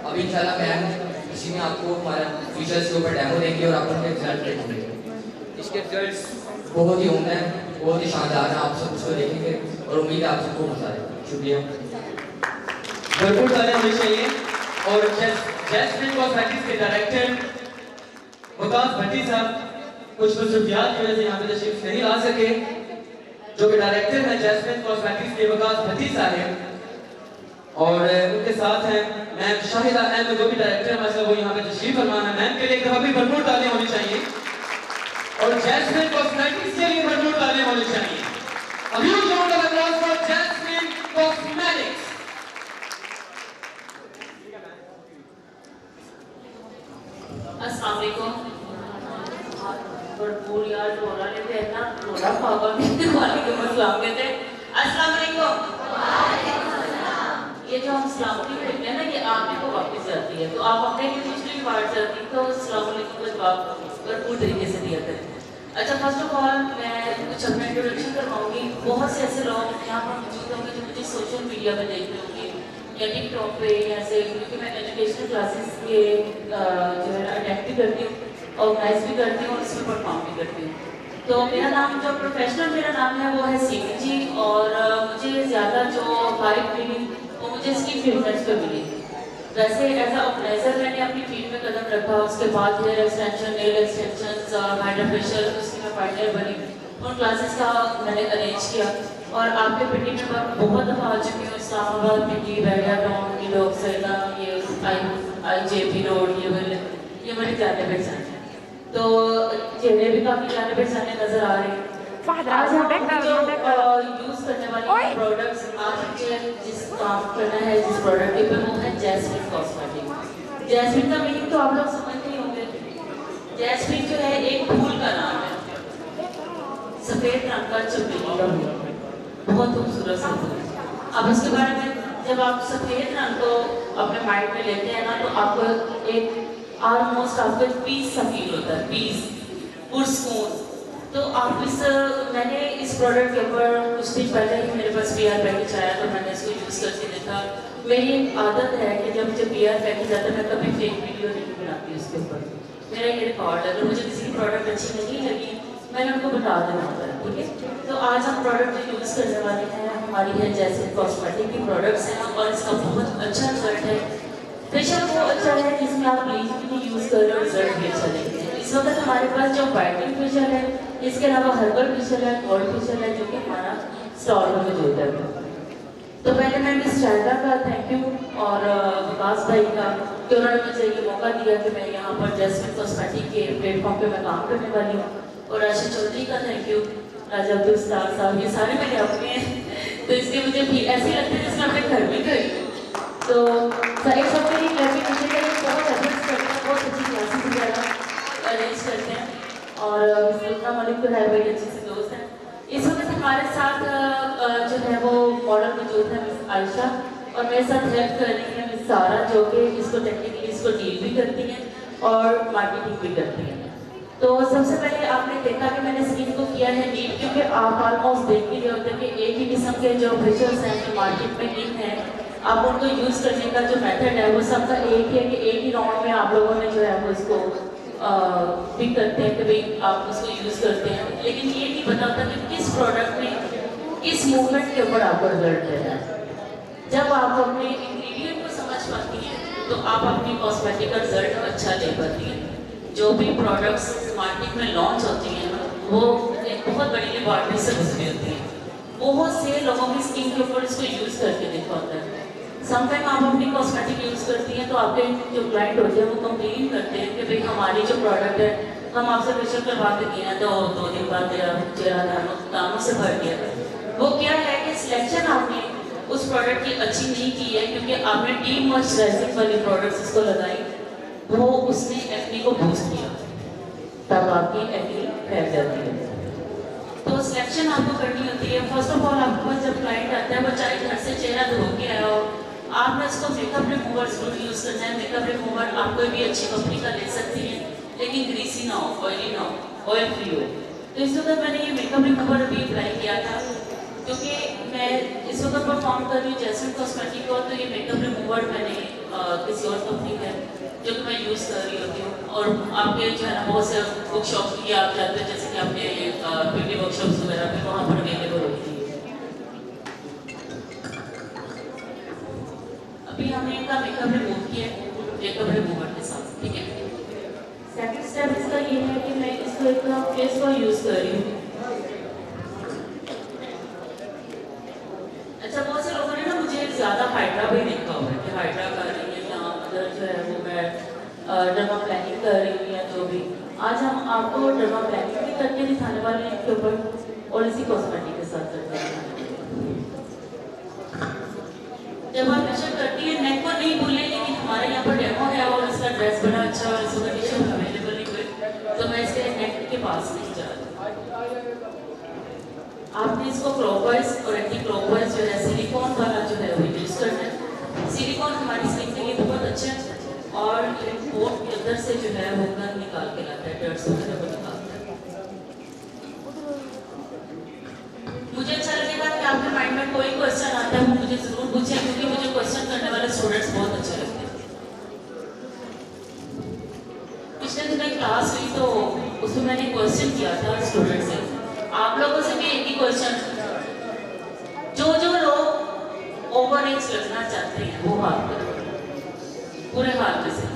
अभी इंशाल्लाह मैम इसी में आपको हमारा फीचर्स के ऊपर डेमो देंगे और आप उनके रिजल्ट देखेंगे। इसके रिजल्ट्स बहुत ही उम्दा हैं, बहुत ही शानदार हैं, आप सब उसको देखेंगे और उम्मीद है आप सबको मजा आएगा। शुक्रिया। भरपूर तालियां होनी चाहिए। और जैस्मिन कॉस्मेटिक्स के डायरेक्टर वकास भट्टी साहब कुछ मसरूफियात की वजह से यहाँ पे तशरीफ नहीं ला सके, जो कि डायरेक्टर हैं जैस्मिन कॉस्मेटिक्स के वकास भट्टी साहब, और उनके साथ हैं मैम शाहिदा अहमद, जो भी डायरेक्टर हमारे साथ वो यहाँ पे तशरीफ फरमा है। मैम के लिए एक दफा भी भरपूर तालियां होनी चाहिए और जैस्मिन कॉस्मेटिक्स के लिए भरपूर तालियां होनी चाहिए। A huge round of applause for Jasmine Cosmetics. अस्सलाम वालेकुम। भरपूर यार डोरा लेते हैं ना, डोरा पावा भी वालेकुम अस्सलाम कहते हैं। अस्सलाम वालेकुम। ये जो हम सलामती कहते हैं ना, ये आगे को वापस जाती है, तो आप अपने लिए कुछ भी बात जाती तो अस्सलाम वालेकुम का जवाब भरपूर तरीके से दिया करें। अच्छा, फर्स्ट ऑफ ऑल मैं कुछ अपना इंट्रोडक्शन करवाऊंगी। बहुत से ऐसे लोग यहाँ पर मौजूद होंगे जो मुझे सोशल मीडिया पर देख रहे होंगे या टिकटॉक पे या ऐसे, क्योंकि मैं एजुकेशनल क्लासेस के जो है अटेंड भी करती हूँ, ऑर्गेनाइज भी करती हूँ और इसमें परफॉर्म भी करती हूँ। तो मेरा नाम, जो प्रोफेशनल मेरा नाम है वो है सीमी जी, और मुझे ज़्यादा जो हाइट मिली वो मुझे स्किन ट्रीटमेंट्स पे मिली। वैसे एज अ ऑर्गेनाइजर मैंने अपनी फील्ड में कदम रखा, उसके बाद hair extension, nail extension, hydra facial, उसकी मैं पार्टनर बनी, उन क्लासेस का मैंने अरेंज किया और आपके पिंडी में बहुत दफ़ा आ चुकी हूँ। इस्लामाबाद, पिंडी, बैरिया टाउन, लोग सैदा, ये IJP रोड, ये बड़ी जाने पहचाने हैं, तो चेहरे भी काफ़ी जाने पहचाने नज़र आ रहे हैं। आज हम जो यूज़ करने वाले प्रोडक्ट्स, आज मुझे जिस काम करना है, जिस प्रोडक्ट के ऊपर, वो है जैस्मिन कॉस्मेटिक। जैस्मिन का मीनिंग तो आप लोग समझते ही होंगे। जैस्मिन जो है एक फूल का नाम है, सफ़ेद रंग का चमेली का फूल, बहुत खूबसूरत सा फूल। अब उसके बारे में जब आप सफ़ेद रंग को अपने माइंड में लेते हैं ना, तो आपको एक ऑलमोस्ट आपको पीस सा फील होता है, पीस, पुरस्कून। तो आप मैंने इस प्रोडक्ट के ऊपर कुछ दिन पहले ही मेरे पास PR पैकेज आया, तो मैंने इसको यूज़ करके देखा। मेरी एक आदत है कि जब मुझे PR पैकेज आता है मैं कभी फेक वीडियो नहीं बनाती उसके ऊपर, मेरा ये रिकॉर्ड है। अगर मुझे किसी की प्रोडक्ट अच्छी नहीं लगी मैंने उनको बता देना होता है, ठीक है। तो आज हम प्रोडक्ट जो यूज़ करने वाले हैं हमारी है जैस्मिन कॉस्मेटिक की प्रोडक्ट्स हैं, और इसका बहुत अच्छा रिजल्ट है। फेशियल वो अच्छा है जिसमें आप ब्लीच भी नहीं यूज़ कर रहे हो, रिजल्ट भी अच्छा देंगे। इस वक्त हमारे पास जो वाइटनिंग फेशियल है, इसके अलावा हर्बल फेशियल है, कोल्ड फेशियल है, जो कि हमारा स्टॉल में मौजूद है। तो पहले मैं मिस शाहिदा का थैंक यू और विकास भाई का कि उन्होंने मुझे ये मौका दिया कि मैं यहाँ पर जैस्मिन कॉस्मेटिक के प्लेटफॉर्म पे मैं काम करने वाली हूँ, और राशिद चौधरी का थैंक यू, राजा अब्दुल उस्ताद साहब, ये सारे मेरे अपने हैं, तो इसलिए मुझे भी ऐसे लगता है जैसे अपने घर में गई। तो एक सब मेरी क्लैरिफिकेशन के लिए बहुत एफर्ट्स करते हैं, बहुत अच्छी क्लासेस वगैरह अरेंज करते हैं, और मिस्टर मलिक तो है बड़ी अच्छे से दोस्त हैं। इस वक्त हमारे साथ जो है वो मॉडल मौजूद है मिस आयशा, और मेरे साथ हेल्प कर रही है मिस सारा, जो कि इसको टेक्निकली इसको डील भी करती हैं और मार्केटिंग भी करती हैं। तो सबसे पहले आपने देखा कि मैंने स्किन को किया है नीट, क्योंकि आप ऑलमोस्ट देख ही रहे होते हैं कि एक ही किस्म के जो फेशियल्स हैं जो मार्केट में इन हैं, आप उनको यूज़ करने का जो मेथड है वो सबका एक है कि एक ही राउंड में आप लोगों ने जो है वो इसको पिक करते हैं कि भाई आप उसको यूज़ करते हैं, लेकिन ये नहीं पता होता कि किस प्रोडक्ट में किस मूवमेंट के ऊपर आपको रिजल्ट देना है। जब आप अपने इंग्रेडिएंट को समझ पाती हैं तो आप अपनी कॉस्मेटिक का रिजल्ट अच्छा ले पाती हैं। जो भी प्रोडक्ट्स मार्केट में लॉन्च होती हैं वो एक बहुत बड़ी लेबॉर्ट्री से गुजरी होती हैं, बहुत से लोगों की स्किन के ऊपर इसको यूज़ करके देखा होता है। समटाइम आप अपनी कॉस्मेटिक यूज़ करती हैं तो आपके जो क्लाइंट होते हैं वो कंप्लेन करते हैं कि भाई हमारी जो प्रोडक्ट है हम आपसे फेशियल करवा के दिए हैं तो 2 दिन बाद चेहरा दानों से भर गया। वो क्या है कि सिलेक्शन आपने उस प्रोडक्ट की अच्छी नहीं की है, क्योंकि आपने डी मॉइस्चराइजिंग वाली प्रोडक्ट्स इसको लगाई, वो उसने एक्ने को बूस्ट किया, तब आपकी एक्ने फैल जाती है। तो सिलेक्शन आपको करनी होती है। फर्स्ट ऑफ ऑल आपके पास जब क्लाइंट आता है वो चाहे घर से चेहरा धो के आया हो, आपने उसको मेकअप रिमूवर जरूर यूज़ करना है। मेकअप रिमूवर आप कोई भी अच्छी कंपनी का ले सकती हैं, लेकिन ग्रीसी ना हो, ऑयली ना हो, ऑयल फ्री हो। तो इस वक्त मैंने ये मेकअप रिमूवर अभी अप्लाई किया था, क्योंकि मैं इस वक्त परफॉर्म कर रही हूँ जैस्मिन कॉस्मेटिक को, तो ये मेकअप रिमूवर मैंने किसी और कंपनी का जो कि मैं यूज़ कर रही होती हूँ। और आपके जो है ना बहुत से वर्कशॉप भी आप जाते हैं, जैसे कि आपने ब्यूटी वर्कशॉप्स वगैरह भी वहाँ पर अवेलेबल होती है। अभी हमने इनका मेकअप रिमूव किया है मेकअप रिमूवर के साथ, ठीक है। सेकंड स्टेप इसका ये है कि मैं इसको एक फेस पर यूज़ कर रही हूँ। अच्छा, बहुत से लोगों ने ना मुझे ज़्यादा हाइड्रा भी देखा हुआ है कि हाइड्रा कर रही है या अदर जो है वो मैं डर्मा प्लानिंग कर रही हूँ या जो भी। आज हम आपको डर्मा प्लानिंग भी करके दिखाने वाले हैं इसके ऊपर और इसी कॉस्मेटिक के साथ करके दिखाने वाले हैं। जब आप मेजर करती है नेक को नहीं भूलें, लेकिन हमारे यहाँ पर डेमो है और इसका ड्रेस बड़ा अच्छा और इसका कंडीशन अवेलेबल नहीं हुए, तो मैं इसके नेक के पास नहीं जा रही। आपने इसको क्लॉकवाइज और एंटी क्लॉकवाइज जो है सिलिकॉन वाला जो है वो यूज़ करना है। सिलिकॉन हमारी स्किन के लिए बहुत अच्छा है और पोर्ट के अंदर से जो है वो गंद निकाल के लाता है, डर्ट्स वगैरह को निकालता है। मुझे अच्छा लगेगा कि आपके माइंड में कोई क्वेश्चन आता है वो मुझे जरूर पूछें, क्योंकि मुझे क्वेश्चन करने वाले स्टूडेंट्स बहुत अच्छे लगते हैं। पिछले दिन क्लास हुई तो उसमें मैंने क्वेश्चन किया था स्टूडेंट से, आप लोगों से भी एक ही क्वेश्चन, जो लोग ओवर एज लगना चाहते हैं वो हाथ करें पूरे हाथ में से,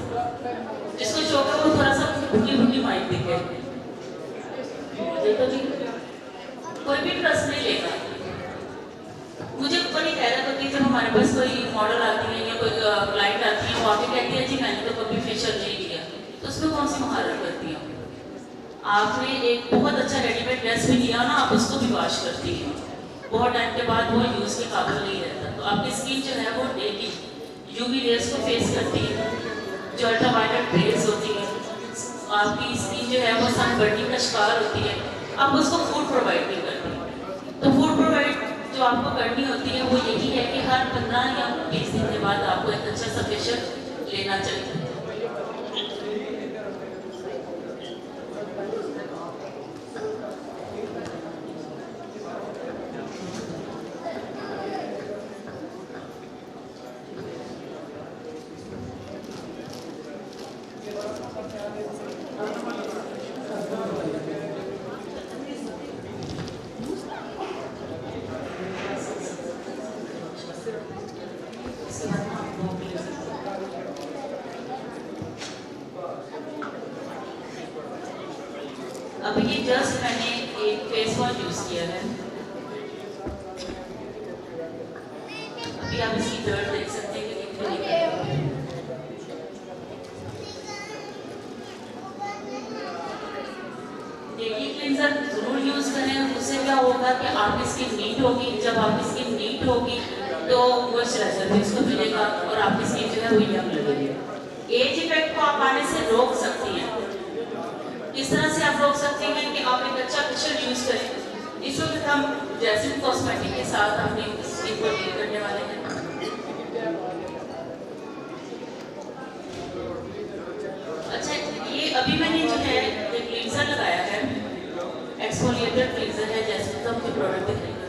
जिसको शौक है वो थोड़ा सा भूखी माइंड दिखे। देखो जी, कोई भी ट्रस्ट नहीं लेगा। मुझे बड़ी हैरत होती है जब हमारे पास कोई मॉडल आती है या कोई क्लाइंट आती है, वो आके कहती है जी मैंने तो कभी फेशियल नहीं किया, तो उसमें कौन सी महारत करती है? आपने एक बहुत अच्छा रेडीमेड ड्रेस भी लिया ना, आप उसको भी वॉश करती हैं, बहुत टाइम के बाद वो यूज़ के काबिल नहीं रहता। तो आपकी स्किन जो है वो डेली यूवी रेज को फेस करती है, जो अल्ट्रावायलेट रेज होती है, आपकी स्किन जो है वो सनबर्निंग का शिकार होती है, आप उसको फूड प्रोवाइड नहीं करती। तो फूड प्रोवाइड जो आपको करनी होती है वो यही है कि हर 15 या 20 दिन के बाद आपको एक अच्छा सा फेशियल लेना चाहिए। अभी ये जस्ट मैंने एक फेस वॉश यूज किया है। अभी आप इसकी दर्द देख सकते हैं कि कितनी है। डेली क्लींजर जरूर यूज करें, उससे क्या होगा कि आपकी स्किन नीट होगी। जब आपकी स्किन नीट होगी तो मॉइस्चराइजर भी उसको मिलेगा और आपकी स्किन जो है वो यंग लगेगी। एज इफेक्ट को आप आने से रोक सकती हैं। इस तरह से आप रोक सकते हैं कि आप एक अच्छा फेशियल यूज करें। इस वक्त हम जैस्मिन कॉस्मेटिक के साथ अपनी स्किन को डील करने वाले हैं। अच्छा, ये अभी मैंने जो है एक क्लींजर लगाया है, एक्सफोलिएटेड क्लींजर है, जैस्मिन का मुझे प्रोडक्ट दिखाएगा।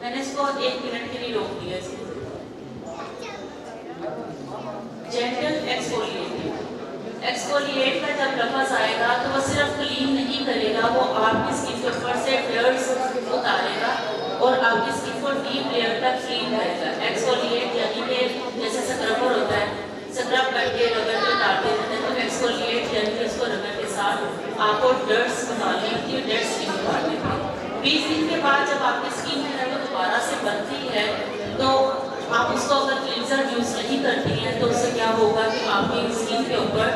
मैंने इसको 1 मिनट के लिए रोक दिया। इसको जेंटल एक्सफोलिएट का जब लफ्ज आएगा तो वो सिर्फ क्लीन नहीं करेगा, वो आपकी स्किन के ऊपर से डर्ट्स उतारेगा और आपकी स्किन को डीप लेयर तक क्लीन करेगा। एक्सफोलिएट यानी कि जैसे स्क्रबर होता है, स्क्रब करके रगड़ के उतारते रहते हैं, तो एक्सफोलिएट यानी कि इसको रगड़ के साथ आपको डर्ट्स उतारनी होती है, डेड स्किन उतार देती है। 20 दिन के बाद जब आपकी स्किन है वो दोबारा से बनती है, तो आप उसको अगर क्लींजर यूज नहीं करती हैं तो उससे क्या होगा कि आपकी स्किन के ऊपर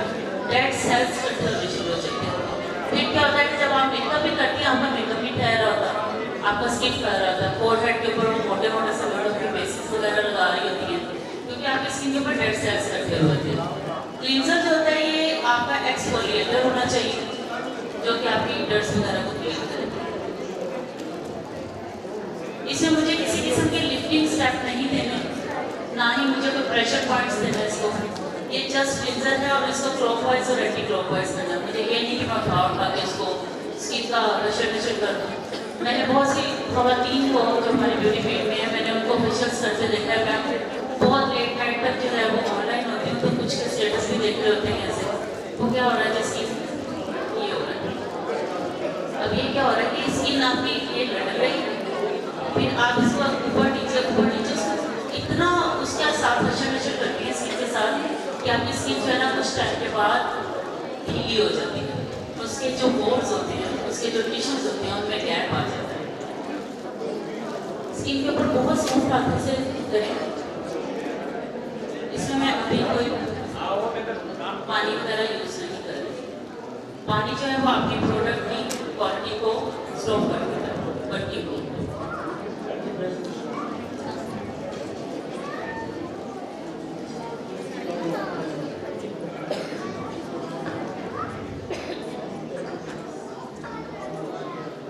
डेड सेल्स इकट्ठे होने शुरू हो जाते हैं। फिर क्या होता है कि जब आप मेकअप भी करती हैं, आपका मेकअप भी ठहरा होता है, आपका स्किन ठहरा होता है, फोरहेड के ऊपर मोटे मोटे से बड़ों की बेसिस वगैरह लगा रही होती हैं, क्योंकि आपकी स्किन के ऊपर डेड सेल्स इकट्ठे होते हैं। क्लींजर जो होता है ये आपका एक्सफोलिएटर होना चाहिए, जो कि आपकी डर्ट्स वगैरह को क्लीन करे। इसमें मुझे किसी किस्म के लिफ्टिंग स्टेप नहीं देने, ना ही मुझे कोई प्रेशर पॉइंट्स देना इसको। ये जस्ट क्लींजर है और इसको क्लॉकवाइज और एंटी क्लॉकवाइज करना। मुझे ये नहीं कि मैं उठा के इसको स्किन का नशर कर दूँ। मैंने बहुत सी खवातीन को जो हमारी ब्यूटी फील्ड में है, मैंने उनको फेशियल करते देखा है मैम, बहुत लेट नाइट तक जो है वो ऑनलाइन होती है, तो कुछ के स्टेटस भी देख रहे होते हैं ऐसे। वो क्या हो रहा है जिसकी ये हो रहा है, अब ये क्या हो रहा है कि स्किन आपकी ये लड़ रही है, फिर आप इसको ऊपर नीचे इतना उसका साथ नशर करती है स्किन के साथ कि आपकी स्किन जो है ना कुछ टाइम के बाद ढीली हो जाती है, उसके जो बोन्स होते हैं, उसके जो टिश्यूज होते हैं उनमें गैप आ जाता है। स्किन के ऊपर बहुत सॉफ्ट हाथों से करें। इसमें मैं अभी कोई पानी वगैरह यूज नहीं कर रही। पानी जो है वो आपकी प्रोडक्ट की क्वालिटी को स्टॉप कर देता है, बट्टी को।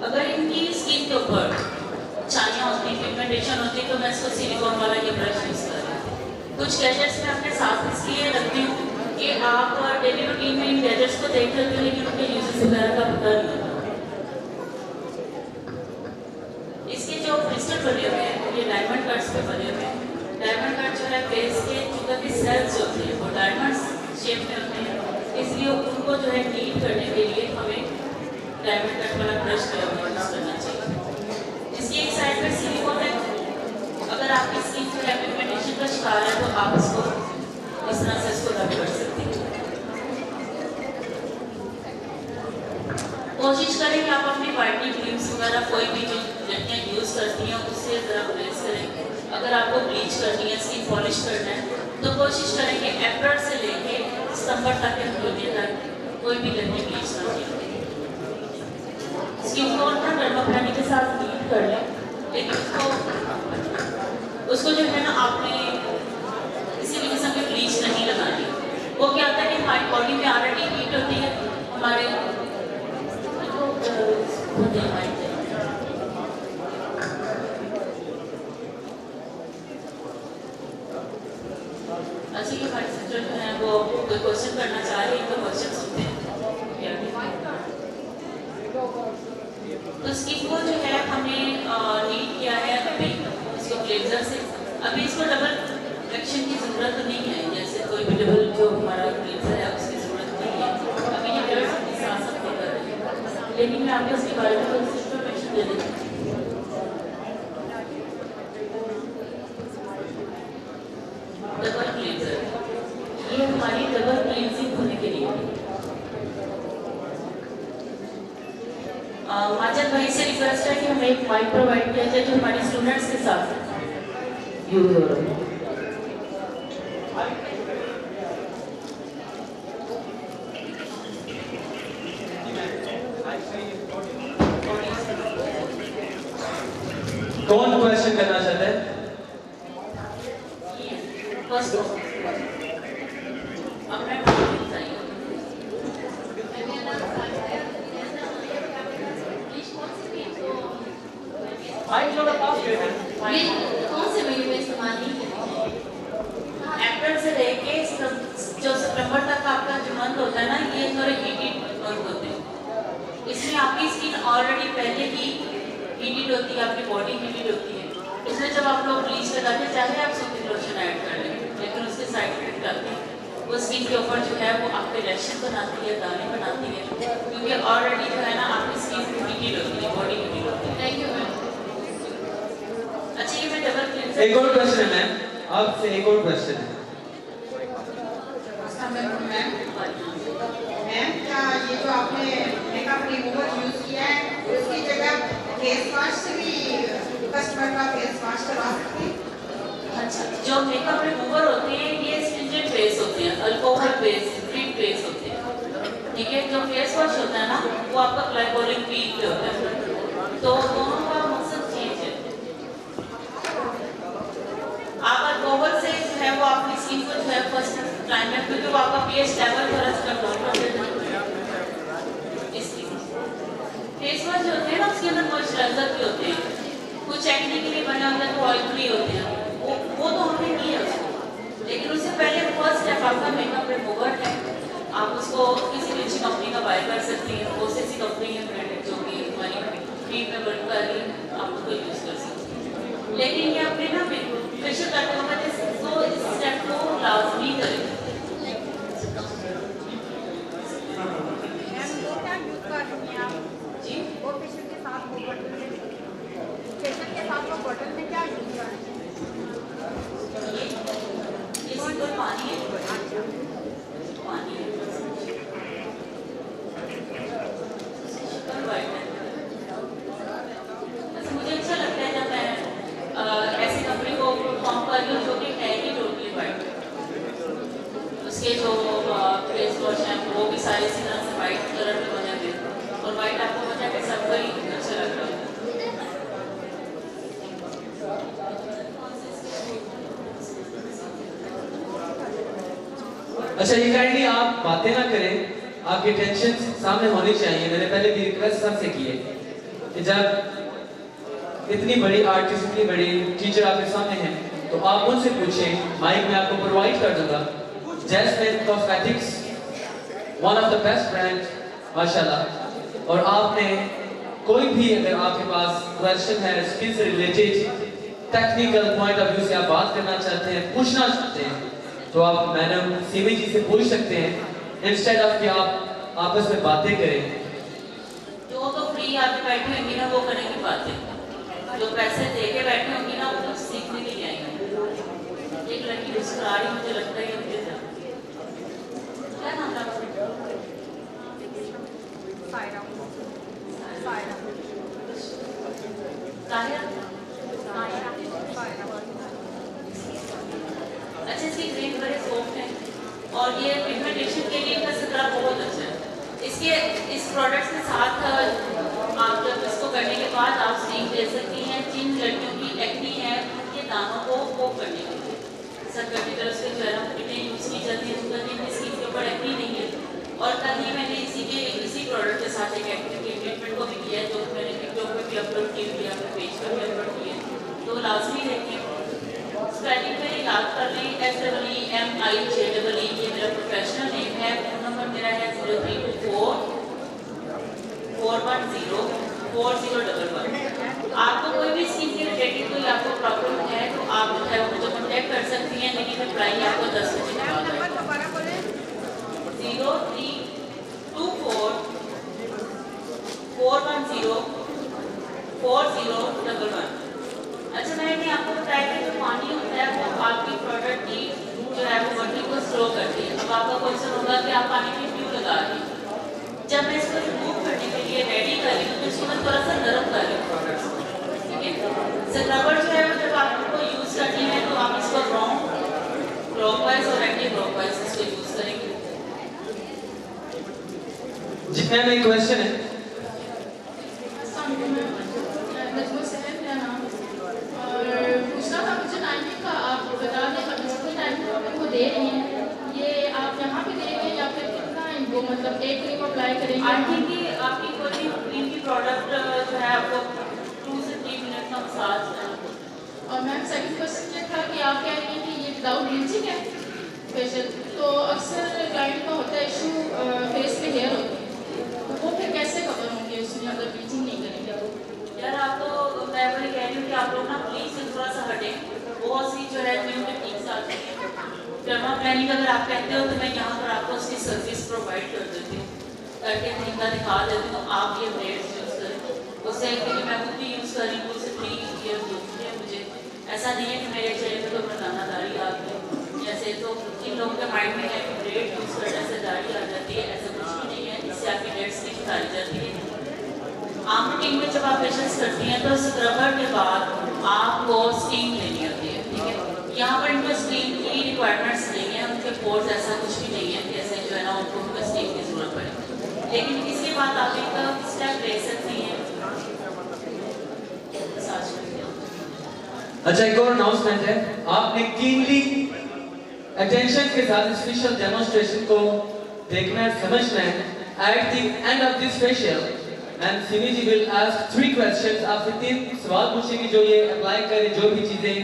अगर इनकी स्किन के ऊपर छाइयाँ होती, पिगमेंटेशन होती, तो मैं इसको सिलिकॉन वाला ये ब्रश यूज कर रही हूँ। कुछ गैजेट्स मैं अपने साथ इसलिए रखती हूँ कि आप डेली रूटीन में इन गैजेट्स को देख लेते हो, लेकिन उनके यूजेस वगैरह का पता नहीं होता। इसके जो क्रिस्टल बने हुए हैं ये डायमंड कट्स पे बने हुए हैं। डायमंड कट जो है फेस के चूंकि की सेल्स होते हैं वो डायमंड शेप में होते हैं, इसलिए उनको जो है नीट करने के लिए हमें डायमंड कट वाला ब्रश यूज करना चाहिए। इसकी एक साइड पर सिलिकॉन है, अगर आपकी स्किन जो है पिगमेंटेशन का शिकार है तो आप इसको इस तरह से इसको रब कर सकते हैं। कोशिश करें कि आप अपनी वाइटनिंग क्रीम्स वगैरह कोई भी जो लड़कियाँ यूज करती हैं उससे ज़रा प्लेस करें। अगर आपको ब्लीच करनी है, स्किन पॉलिश करना है, तो कोशिश करें कि अप्रैल से लेके सितंबर तक या महीने तक कोई भी लड़की ब्लीच ना करें। स्किन को ना डर्माब्रेनी के साथ नीट कर लें, लेकिन उसको जो है ना आपने किसी भी किस्म की ब्लीच नहीं लगानी। वो क्या होता है कि हमारी बॉडी में ऑलरेडी हीट होती है, हमारे अच्छा ये हमारे सिस्टर जो है वो कोई क्वेश्चन करना चाह रही है, तो क्वेश्चन सुनते हैं। तो स्किन को जो है हमने नीट किया है अभी इसको क्लेंजर से। अभी इसको डबल एक्शन की ज़रूरत नहीं है, जैसे कोई भी डबल जो हमारा क्लेंजर है उसकी ज़रूरत नहीं है। अभी ये डर अपनी सांस अपने कर रहे हैं, लेकिन मैं आपको इसके बारे में कुछ इंफॉर्मेशन दे देती हूँ। डबल क्लेंजर ये हमारी डबल क्लींजिंग होने के लिए माचन भाई से रिक्वेस्ट है कि हमें एक माइक प्रोवाइड किया जाए जो हमारे स्टूडेंट्स के साथ यूज हो रहा है। कौन क्वेश्चन करना चाहते हैं? फर्स्ट अपना कौन से महीने में इस्तेमाल नहीं किया? अप्रैल से लेके जो सितंबर तक आपका जो मंथ होता है ना, ये थोड़े हीटेड मंथ होते हैं। इसमें आपकी स्किन ऑलरेडी पहले ही हीटेड होती है, आपकी बॉडी हीटेड होती है। इसमें जब आप लोग ब्लीच लगाते हैं, चाहे आप सूथिंग लोशन ऐड कर लें, लेकिन उसके साइड इफेक्ट आते हैं। वो स्किन के ऊपर जो है वो आपके रैशेस बनाती है, दाने बनाती है, क्योंकि ऑलरेडी जो है ना आपकी स्किन हीटेड होती है, बॉडी हीटेड होती है। Thank you ma'am. अच्छा ये मैं डबल क्लेंजर एक और क्वेश्चन है मैम, आपसे एक और क्वेश्चन है। मैम क्या ये जो आपने मेकअप रिमूवर यूज किया है उसकी जगह फेस वॉश से भी कस्टमर का फेस वॉश करवा सकते हैं? अच्छा, जो मेकअप रिमूवर होते हैं ये स्टिंजेंट फेस होते हैं, अल्कोहल बेस, ट्रीट फेस होते हैं, ठीक है। जो फेस वॉश होता है ना वो आपका ग्लाइकोलिक पीक पे होता है, तो दोनों का मकसद चेंज है। आप अल्कोहल से जो है वो आपकी स्किन को जो है फर्स्ट टाइम में, क्योंकि वो आपका पीएच लेवल थोड़ा सा कंट्रोल कर देता है, इसलिए फेस वॉश जो होते हैं ना उसके अंदर मॉइस्चराइजर भी होते हैं, कुछ एक्ने के लिए बना होता है तो ऑयल फ्री होते हैं, वो तो हमने किया उसको, लेकिन उससे पहले फर्स्ट स्टेप आपका मेकअप रिमूवर है। आप उसको किसी भी अच्छी कंपनी का बाय कर सकती हैं, OCC कंपनी है ब्रांडेड, जो कि हमारी क्रीम में वर्क कर रही है, आप उसको यूज़ कर सकते हैं। लेकिन ये अपने ना फेशियल करते वक्त तो इस स्टेप को लाजमी करें। जी वो फेशियल के साथ वो बॉटल में क्या यूज कर रहे हैं? ये सिंपल पानी है, पानी है, शिकन वाइट है। अच्छा मुझे अच्छा लगता है जब मैं ऐसी कंपनी को परफॉर्म कर रही हूँ जो कि है ही टोटली वाइट, उसके जो फेस वॉश हैं वो भी सारे इसी तरह से वाइट कलर में बने हुए, और वाइट आपको पता है कि सबको ही अच्छा लग रहा है। अच्छा ये काइंडली आप बातें ना करें, आपकी टेंशन सामने होनी चाहिए। मैंने पहले भी रिक्वेस्ट सबसे की है कि जब इतनी बड़ी आर्टिस्ट, इतनी बड़ी टीचर आपके सामने हैं तो आप उनसे पूछें, माइक में आपको प्रोवाइड कर दूंगा। Jasmine cosmetics one of the best brand माशाल्लाह, और आपने कोई भी अगर आपके पास क्वेश्चन है स्किल से related, technical point of view से आप बात करना चाहते हैं, पूछना चाहते हैं, तो आप मैडम सीमी जी से पूछ सकते हैं इंस्टेड ऑफ कि आप आपस में बातें करें। जो तो फ्री आके बैठी होंगी ना वो करेंगी बातें, जो पैसे दे के बैठी होंगी ना वो तो सीखने के लिए आएंगे। एक लड़की मुस्कुरा रही, मुझे लगता है मुझे क्या नाम था? अच्छा इसकी ग्रेन बड़े सॉफ्ट है और ये पिगमेंटेशन के लिए इसका स्क्रब बहुत अच्छा है। इसके इस प्रोडक्ट्स के साथ आप जब इसको करने के बाद आप स्टीम दे सकती हैं जिन लड़कियों की एक्नी है उनके दानों को वो करने के लिए। सर्टिफिकेट से जो है ना कितने यूज़ की जाती है उनका जिनकी स्किन के ऊपर एक्नी नहीं है। और कल ही मैंने इसी प्रोडक्ट के साथ एक एक्नी के ट्रीटमेंट को भी किया है, जो मैंने टिकटॉक पे भी अपलोड की हुई है, अपने पेज पर भी अपलोड की है, तो लाजमी देखिए। स्पेलिंग मेरी याद कर लें, SEEMIJEE, ये मेरा प्रोफेशनल नेम है। फ़ोन नंबर मेरा है 0324 410 4011। आपको कोई भी स्किन के रिलेटेड कोई आपको प्रॉब्लम है तो आप जो है मुझे कॉन्टैक्ट कर सकती हैं, लेकिन रिप्लाई आपको 10 बजे के बाद आएगा। 0324 410 4011। अच्छा मैंने आपको बताया कि जो पानी होता है वो आपकी प्रोडक्ट की जो है वो बॉडी को स्लो करती है। अब आपका क्वेश्चन होगा कि आप पानी में क्यों लगा रही हैं? जब मैं इसको रिमूव करने के लिए रेडी कर रही हूँ तो इसको मैं थोड़ा सा नरम कर रही हूँ प्रोडक्ट्स को, ठीक है। स्क्रबर जो है वो जब आपको यूज़ करनी है तो आप इसको राउंड क्लॉकवाइज और एंटी क्लॉकवाइज इसको यूज़ करेंगे। जितने में क्वेश्चन है पूछना था मुझे टाइमिंग का, आप बता दें अब जितने टाइम को दे रही हैं ये आप यहाँ पे देंगे या फिर कितना इनको मतलब एक क्रीम अप्लाई करेंगे? आई थिंक कि आपकी कोई भी क्रीम की प्रोडक्ट जो है आपको 2 से 3 मिनट का मसाज है। और मैम सेकंड क्वेश्चन ये था कि आप कह रही हैं कि ये विदाउट ब्लीचिंग है फेशियल, तो अक्सर क्लाइंट का होता है इशू फेस पे हेयर होती है, तो वो फिर कैसे कवर होंगे उसमें अगर ब्लीचिंग नहीं करेंगे? यार आप तो मैं वही कह रही हूँ कि आप लोग ना प्लीज से थोड़ा सा हटें। बहुत सी जो है न्यू टेक्निक्स आती है, डर्मा प्लानिंग अगर आप कहते हो तो मैं यहाँ पर आपको उसकी सर्विस प्रोवाइड कर देती हूँ, करके तरीका दिखा देती हूँ। आप ये ब्लेड्स यूज़ करें, उससे कि मैं खुद भी यूज़ कर रही हूँ, उससे 3 ईयर हो चुके हैं मुझे। ऐसा नहीं है कि मेरे चेहरे पर तो मर्दाना दाढ़ी आ गई, जैसे तो इन लोगों के माइंड में है कि ब्लेड यूज़ करने से दाढ़ी आ जाती है, ऐसा कुछ भी नहीं है। इससे आपकी डेड स्किन उतारी जाती है। आम रूटीन में जब आप फेशियल करती हैं तो स्क्रबर के बाद आपको स्टीम लेनी होती है, ठीक है। यहाँ पर इनको स्टीम की रिक्वायरमेंट्स नहीं है, उनके पोर्स ऐसा कुछ भी नहीं है जैसे जो है ना उनको स्टीम की जरूरत पड़े, लेकिन इसके बाद आप एक स्टेप ले सकती हैं मसाज करके। अच्छा एक और अनाउंसमेंट है, आपने कीनली अटेंशन के साथ इस फेशियल डेमोन्स्ट्रेशन को देखना है, समझना है। At the end of this facial and Simi ji will ask 3 questions. आपसे 3 सवाल पूछेंगे जो ये अप्लाई करें, जो भी चीजें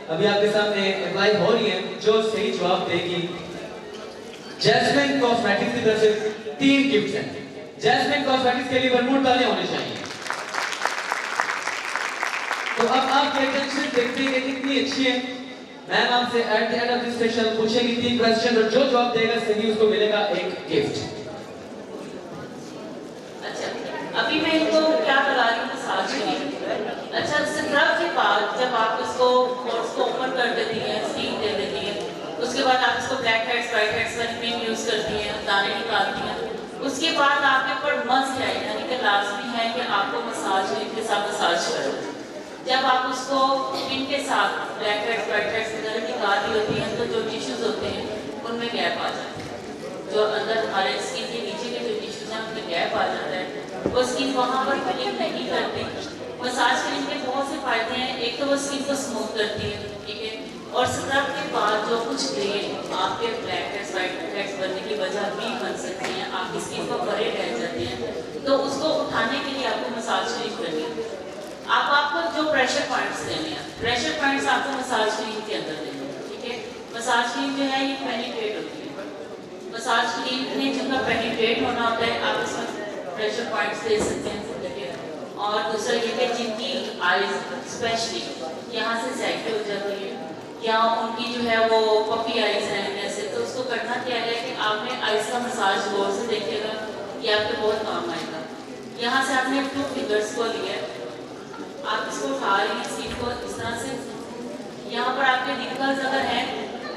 अभी आपके सामने अप्लाई हो रही हैं, जो सही जवाब देगी जैस्मिन कॉस्मेटिक्स की तरफ से 3 गिफ्ट हैं। जैस्मिन कॉस्मेटिक्स के लिए भरपूर तालियां होनी चाहिए। तो अब आपकी अटेंशन देखते हैं कितनी अच्छी है। मैम आपसे at the end of this session पूछेंगी 3 क्वेश्चन और जो जवाब देगा सही उसको मिलेगा एक गिफ्ट। अच्छा, अभी मैं इनको क्या करा रही हूँ, मसाज के लिए। अच्छा, स्क्रब के बाद जब आप इसको पोर्स को ओपन कर देती हैं, स्टीम दे देती हैं, उसके बाद आप इसको ब्लैक हेड्स व्हाइट हेड्स वाली क्रीम यूज करती हैं, दाने निकालती हैं, उसके बाद आपके ऊपर मस्ट है, यानी कि लाजमी है कि आपको मसाज क्रीम के साथ मसाज करें। जब आप उसको क्रीम के साथ ब्लैक हेड्स व्हाइट हेड्स वगैरह निकाल रही होती हैं तो जो टिश्यूज होते हैं उनमें गैप आ जाता है, जो अंदर हमारे स्किन के नीचे के जो टिश्यूज हैं उनमें गैप आ जाता है, वो स्किन वहाँ पर फिलिंग नहीं करती। मसाज क्रीम के बहुत से फायदे हैं, एक तो वो स्किन को स्मूथ करती है, ठीक है, और स्क्रब के बाद जो कुछ ग्रेड आपके ब्लैक हेड्स व्हाइट हेड्स बनने की वजह भी बन सकती हैं, आपकी स्किन पर बड़े रह जाते हैं, तो उसको उठाने के लिए आपको मसाज क्रीम करनी है। आपको जो प्रेशर पॉइंट्स देने हैं, प्रेशर पॉइंट्स आपको मसाज क्रीम के अंदर देने हैं, ठीक है। मसाज क्रीम जो है ये पेनिट्रेट होती है, मसाज क्रीम में जिनका पेनिट्रेट होना होता है आप इसमें प्रेशर पॉइंट्स दे सकते हैं, ठीक है। और दूसरा ये कि जिनकी आईज स्पेशली यहाँ से सैक्टे हो जाती है या उनकी जो है वो पफी आईज हैं ऐसे, तो उसको करना क्या है कि आपने आईज का मसाज गौर से देखिएगा, ये आपके बहुत काम आएगा। यहाँ से आपने 2 फिंगर्स को लिया, आप इसको उठा रही हैं सीट को इस तरह से, यहाँ पर आपके रिंकल्स अगर हैं,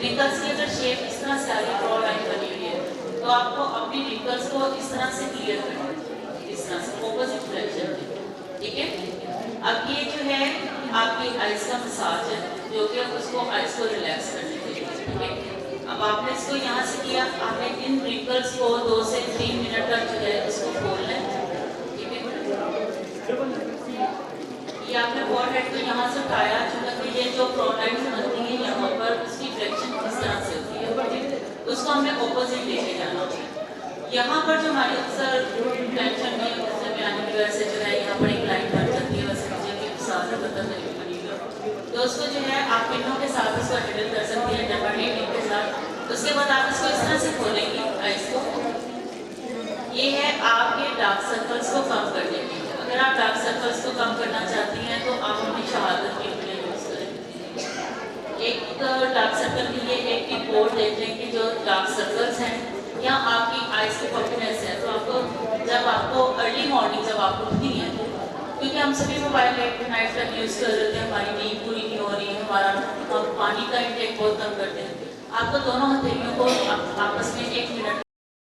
रिंकल्स की अगर शेप इस तरह से आ रही है, क्रॉ लाइन बनी हुई है, तो आपको अपनी रिंकल्स को इस तरह से क्लियर करना है, इस तरह से ऑपोजिट डायरेक्शन में, ठीक है। अब ये जो है आपकी आइज का मसाज है, जो कि उसको आइज को रिलैक्स करने के लिए, ठीक है। अब आपने इसको यहाँ से किया, आपने इन रिंकल्स को 2 से 3 मिनट तक जो है इसको खोल लें, ठीक है। ये आपने फॉरहेड को यहाँ से उठाया, चूंकि ये जो प्रोलाइन्स बनती है यहाँ पर उसकी डायरेक्शन किस तरह से होती है, उसको हमने ऑपोजिट लेके जाना है। यहाँ पर जो हमारी अक्सर टेंशन में जैसे बयानी की वजह से जो है यहाँ पर एक लाइन बन जाती है, वैसे मुझे कि साथ पता नहीं बनी, तो उसको जो है आप पिनों के साथ उसको हैंडल कर सकती हैं, डबल के साथ। उसके बाद आप इसको इस तरह से खोलेंगी आइस को, ये है आपके डार्क सर्कल्स को कम करने के लिए। अगर आप डार्क सर्कल्स को कम करना चाहती हैं तो आप अपनी शहादत की उंगलियां यूज करें। एक डार्क सर्कल के लिए एक रिपोर्ट देख लें कि जो डार्क सर्कल्स हैं या आपकी आइज की पफिनेस है, तो आपको जब आपको अर्ली मॉर्निंग जब आप उठती हैं, क्योंकि हम सभी मोबाइल लेट नाइट तक यूज़ कर रहे हैं, हमारी नींद पूरी नहीं हो रही है, हम पानी का इंटेक बहुत कम करते हैं, आपको दोनों हथेलियों को आपस में 1 मिनट